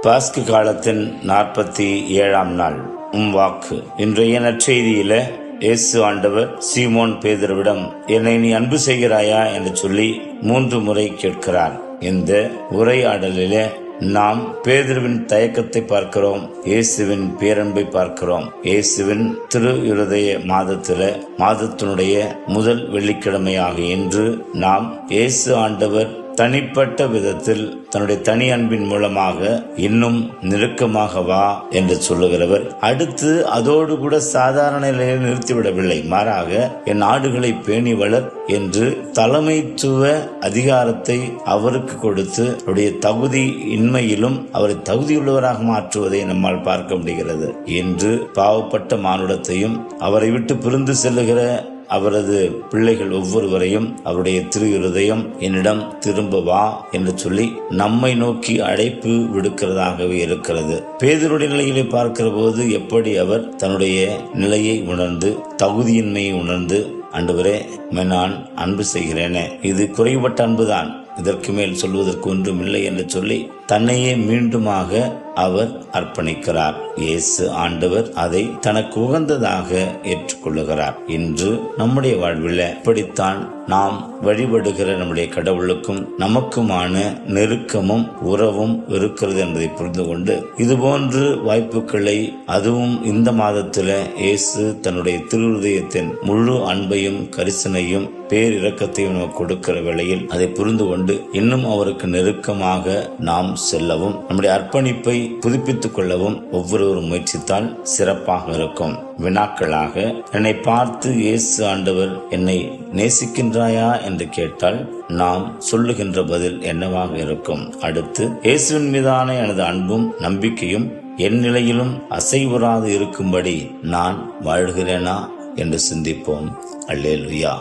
பாஸ்கு காலத்தின் 47ஆம் நாள். வாக்கு. இன்றைய நற்செய்தியில இயேசு ஆண்டவர் சீமோன் பேதுருவிடம், என்னை நீ அன்பு செய்கிறாயா என்று சொல்லி 3 முறை கேட்கிறார். இந்த உரையாடலிலே நாம் பேதுருவின் தயக்கத்தை பார்க்கிறோம், இயேசுவின் பேரன்பை பார்க்கிறோம். இயேசுவின் திரு இருதய மாதத்தினுடைய முதல் வெள்ளிக்கிழமையாக இன்று நாம் இயேசு ஆண்டவர் தனிப்பட்ட விதத்தில் தன்னுடைய தனி அன்பின் மூலமாக இன்னும் நெருக்கமாக வா என்று சொல்லுகிறவர். அடுத்து அதோடு கூட சாதாரண நிலையில் நிறுத்திவிடவில்லை, மாறாக என் ஆடுகளை பேணி வளர் என்று தலைமைத்துவ அதிகாரத்தை அவருக்கு கொடுத்து அவருடைய தகுதி இன்மையிலும் அவரை தகுதியுள்ளவராக மாற்றுவதை நம்மால் பார்க்க முடிகிறது. இன்று பாவப்பட்ட மானுடத்தையும் அவரை விட்டு பிரிந்து செல்லுகிற அவரது பிள்ளைகள் ஒவ்வொருவரையும் அவருடைய திரு இருதயம் என்னிடம் திரும்ப வா என்று சொல்லி நம்மை நோக்கி அழைப்பு விடுக்கிறதாகவே இருக்கிறது. பேதுருடைய நிலையிலே பார்க்கிற போது எப்படி அவர் தன்னுடைய நிலையை உணர்ந்து தகுதியின்மையை உணர்ந்து, ஆண்டவரே நான் அன்பு செய்கிறேனே, இது குறைபட்ட அன்புதான், இதற்கு மேல் சொல்வதற்கு ஒன்றும் இல்லை என்று சொல்லி தன்னையே மீண்டுமாக அவர் அர்ப்பணிக்கிறார். இயேசு ஆண்டவர் அதை தனக்கு உகந்ததாக ஏற்றுக்கொள்ளுகிறார். இன்று நம்முடைய வாழ்வில் இப்படித்தான் நாம் வழிபடுகிற நம்முடைய கடவுளுக்கும் நமக்குமான நெருக்கமும் உறவும் இருக்கிறது என்பதை புரிந்து கொண்டு, இதுபோன்று வாய்ப்புகளை, அதுவும் இந்த மாதத்தில் இயேசு தன்னுடைய திருஹிருதயத்தின் முழு அன்பையும் கரிசனையும் பேரிரக்கத்தையும் நமக்கு கொடுக்கிற வேளையில் அதை புரிந்து கொண்டு இன்னும் அவருக்கு நெருக்கமாக நாம் செல்லவும், நம்முடைய அர்ப்பணிப்பை புதுப்பித்துக் கொள்ளவும் ஒவ்வொருவரும் முயற்சித்தால் சிறப்பாக இருக்கும். வினாக்களாக, என்னை பார்த்து இயேசு ஆண்டவர் என்னை நேசிக்கின்றாயா என்று கேட்டால் நாம் சொல்லுகின்ற பதில் என்னவாக இருக்கும்? அடுத்து, இயேசுவின் மீதான எனது அன்பும் நம்பிக்கையும் என் நிலையிலும் அசைவுறாது இருக்கும்படி நான் வாழ்கிறேனா என்று சிந்திப்போம். அல்லேலூயா.